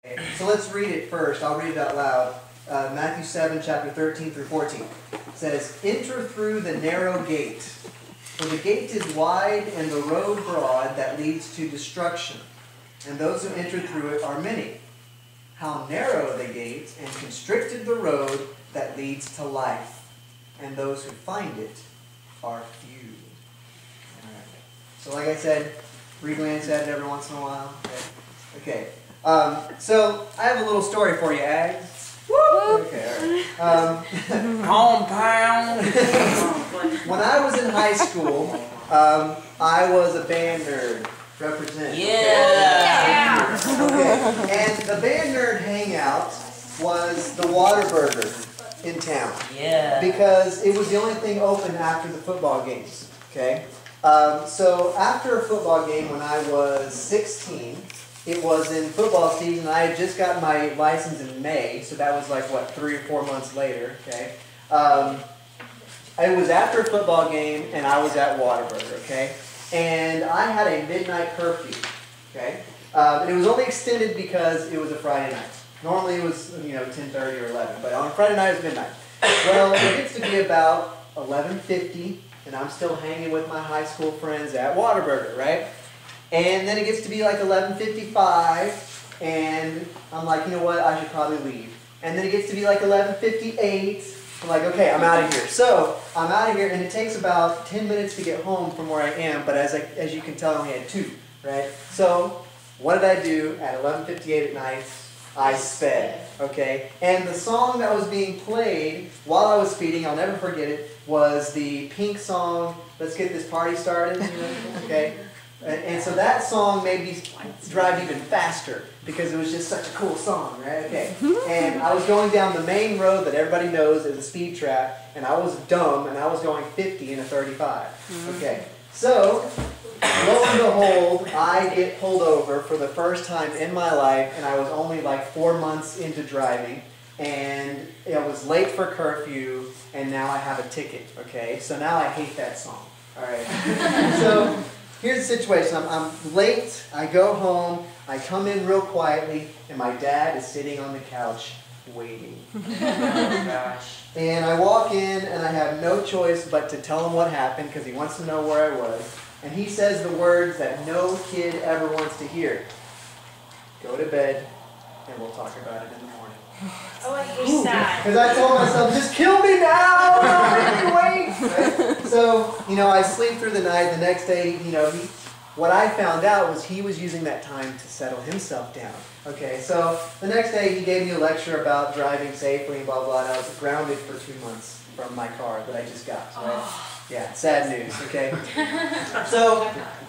So let's read it first. I'll read it out loud. Matthew 7, chapter 13 through 14. It says, "Enter through the narrow gate, for the gate is wide and the road broad that leads to destruction, and those who enter through it are many. How narrow the gate and constricted the road that leads to life, and those who find it are few." All right. So like I said, read Lance said it every once in a while. Okay. So I have a little story for you, Ag. Okay, all right. Hometown. When I was in high school, I was a band nerd. Represent. Yeah. Okay. And the band nerd hangout was the Whataburger in town. Yeah. Because it was the only thing open after the football games. Okay. So after a football game when I was 16, it was in football season. I had just got my license in May, so that was like, what, 3 or 4 months later, okay? It was after a football game, and I was at Whataburger, okay? And I had a midnight curfew, okay? It was only extended because it was a Friday night. Normally it was, 10:30 or 11, but on Friday night it was midnight. Well, it gets to be about 11:50, and I'm still hanging with my high school friends at Whataburger, right? And then it gets to be like 11:55, and I'm like, you know what, I should probably leave. And then it gets to be like 11:58, I'm like, okay, I'm out of here. So I'm out of here, and it takes about 10 minutes to get home from where I am, but as you can tell, I only had 2, right? So what did I do at 11:58 at night? I sped, okay? And the song that was being played while I was speeding, I'll never forget it, was the Pink song, "Let's Get This Party Started," okay? And so that song made me drive even faster because it was just such a cool song, right? Okay. And I was going down the main road that everybody knows is a speed trap, and I was dumb, and I was going 50 in a 35. Okay. So, lo and behold, I get pulled over for the first time in my life, and I was only like 4 months into driving, and I was late for curfew, and now I have a ticket, okay? So now I hate that song, all right? So here's the situation. I'm late, I go home, I come in real quietly, and my dad is sitting on the couch waiting. Oh gosh. And I walk in, and I have no choice but to tell him what happened, because he wants to know where I was. And he says the words that no kid ever wants to hear. "Go to bed, and we'll talk about it in the morning." Oh, I hate that. Because I told myself, just kill me now! Don't make me wait! Right? So, I sleep through the night. The next day, what I found out was he was using that time to settle himself down. Okay, so the next day he gave me a lecture about driving safely and blah, blah, and I was grounded for 2 months from my car that I just got. Right? Yeah, sad news, okay? So,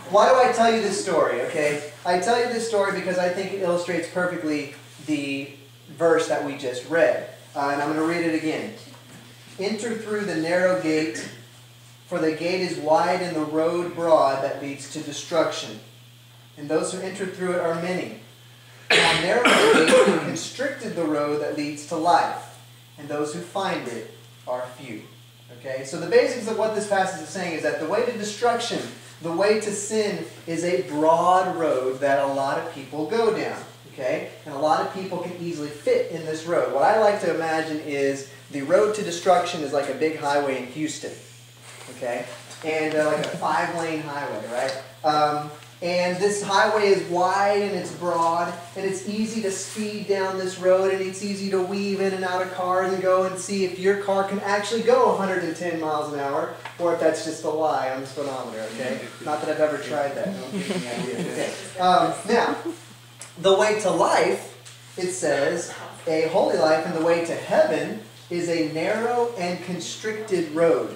why do I tell you this story, okay? I tell you this story because I think it illustrates perfectly the verse that we just read. And I'm going to read it again. "Enter through the narrow gate, for the gate is wide and the road broad that leads to destruction. And those who enter through it are many. How narrow the gate and constricted the road that leads to life. And those who find it are few." Okay, so the basics of what this passage is saying is that the way to destruction, the way to sin, is a broad road that a lot of people go down. Okay? And a lot of people can easily fit in this road. What I like to imagine is the road to destruction is like a big highway in Houston. Okay? And like a 5-lane highway, right? And this highway is wide and it's broad, and it's easy to speed down this road, and it's easy to weave in and out of cars and go and see if your car can actually go 110 miles an hour, or if that's just a lie on the speedometer, okay? Not that I've ever tried that. Don't give me ideas. Okay. Now, the way to life, it says, a holy life, and the way to heaven is a narrow and constricted road.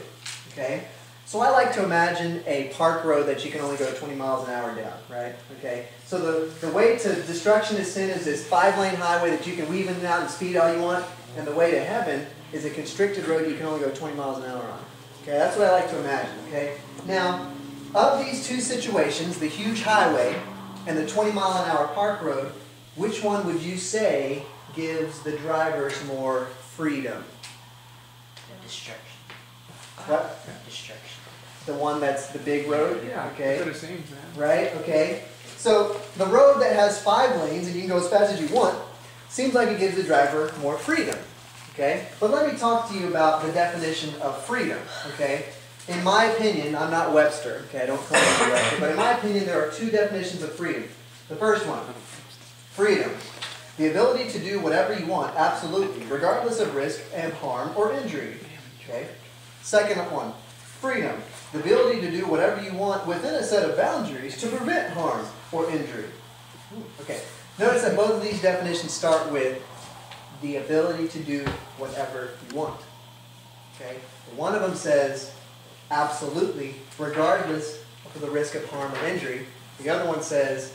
Okay? So I like to imagine a park road that you can only go 20 miles an hour down, right? Okay? So the way to destruction is sin is this 5-lane highway that you can weave in and out and speed all you want, and the way to heaven is a constricted road you can only go 20 miles an hour on. Okay? That's what I like to imagine, okay? Now, of these two situations, the huge highway and the 20-mile-an-hour park road, which one would you say gives the drivers more freedom? Destruction. What? Destruction. The one that's the big road? Yeah, Okay. that's what it seems, man. Right? Okay. So the road that has 5 lanes and you can go as fast as you want seems like it gives the driver more freedom. Okay? But let me talk to you about the definition of freedom. Okay? In my opinion, I'm not Webster. Okay, I don't call it Webster, but in my opinion, there are 2 definitions of freedom. The first one, freedom. The ability to do whatever you want, absolutely, regardless of risk and harm or injury. Okay? Second one, freedom. The ability to do whatever you want within a set of boundaries to prevent harm or injury. Okay. Notice that both of these definitions start with the ability to do whatever you want. Okay? One of them says absolutely, regardless of the risk of harm or injury. The other one says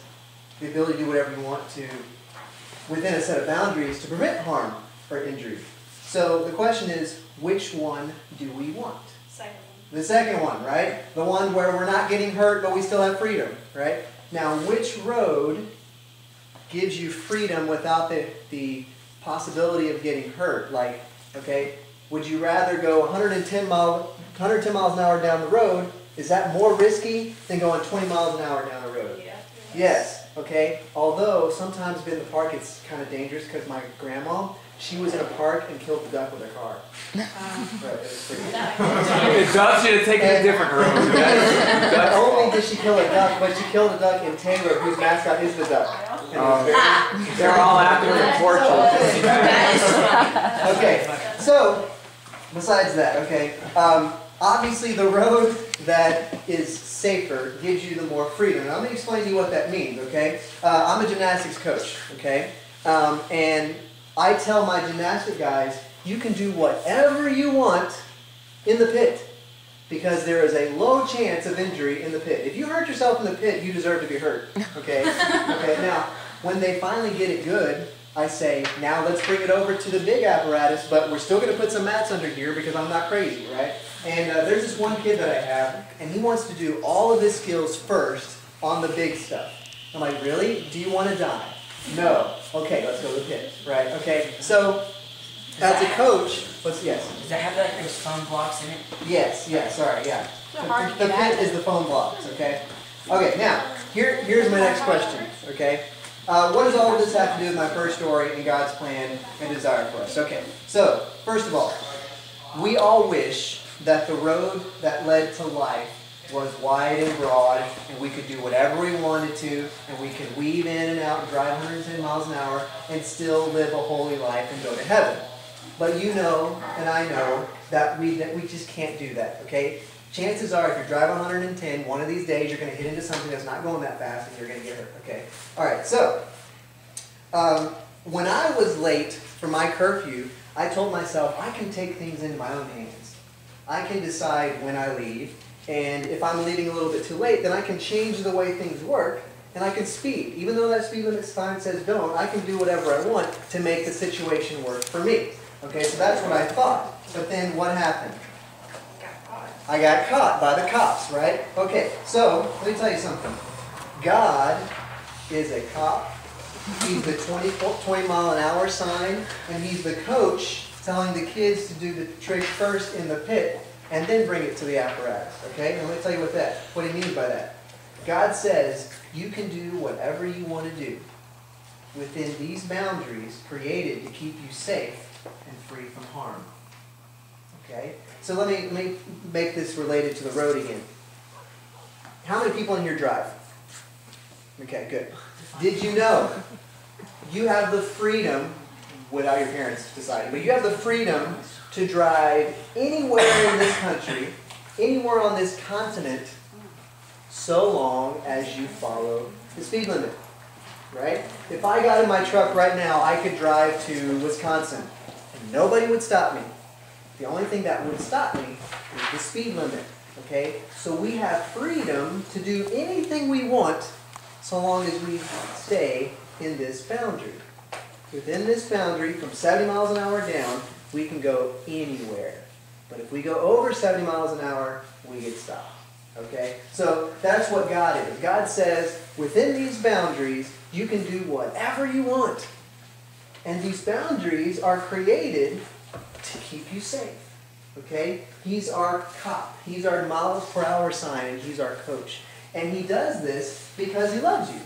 the ability to do whatever you want to within a set of boundaries to prevent harm or injury. So the question is, which one do we want? Second one. The second one, right? The one where we're not getting hurt, but we still have freedom, right? Now, which road gives you freedom without the possibility of getting hurt? Like, okay, would you rather go 110 miles an hour down the road? Is that more risky than going 20 miles an hour down the road? Yeah. Yes, okay? Although, sometimes in the park it's kind of dangerous because my grandma, she was in a park and killed the duck with her car. Right, it was pretty The duck should have taken a different road. Not only did she kill a duck, but she killed a duck in Taylor, whose mascot is the duck. And it was very- They're all after the torches. Okay, so, besides that, okay, obviously the road that is safer gives you the more freedom. And I'm going to explain to you what that means, okay? I'm a gymnastics coach, okay? And I tell my gymnastic guys, you can do whatever you want in the pit because there is a low chance of injury in the pit. If you hurt yourself in the pit, you deserve to be hurt, okay? Okay, now, when they finally get it good, I say, now let's bring it over to the big apparatus, but we're still going to put some mats under here because I'm not crazy, right? And there's this one kid that I have, and he wants to do all of his skills first on the big stuff. I'm like, really? Do you want to die? No. Okay, let's go to the pit, right? Okay, so as a coach, yes? Does that have like those foam blocks in it? Yes, sorry, yeah. So hard to The get at pit is the foam blocks, okay? Okay, now, here's my next question, okay? What does all of this have to do with my first story and God's plan and desire for us? Okay, so, first of all, we all wish that the road that led to life was wide and broad, and we could do whatever we wanted to, and we could weave in and out and drive 110 miles an hour and still live a holy life and go to heaven. But you know, and I know, that we just can't do that, okay? Chances are, if you're driving 110, one of these days you're going to hit into something that's not going that fast and you're going to get hurt, okay? Alright, so, when I was late for my curfew, I told myself I can take things into my own hands. I can decide when I leave, and if I'm leaving a little bit too late, then I can change the way things work, and I can speed. Even though that speed limit sign says don't, I can do whatever I want to make the situation work for me. Okay, so that's what I thought. But then what happened? I got caught by the cops, right? Okay, so let me tell you something. God is a cop. He's the 20 mile an hour sign, and he's the coach telling the kids to do the trick first in the pit and then bring it to the apparatus. Okay, and let me tell you what he means by that. God says you can do whatever you want to do within these boundaries created to keep you safe and free from harm. Okay? So let me make this related to the road again. How many people in here drive? Okay, good. Did you know you have the freedom, without your parents deciding, but you have the freedom to drive anywhere in this country, anywhere on this continent, so long as you follow the speed limit, right? If I got in my truck right now, I could drive to Wisconsin, and nobody would stop me. The only thing that would stop me is the speed limit, okay? So we have freedom to do anything we want so long as we stay in this boundary. Within this boundary, from 70 miles an hour down, we can go anywhere. But if we go over 70 miles an hour, we get stopped. Okay? So that's what God is. God says, within these boundaries, you can do whatever you want. And these boundaries are created to keep you safe. Okay? He's our cop. He's our miles per hour sign, and he's our coach. And he does this because he loves you.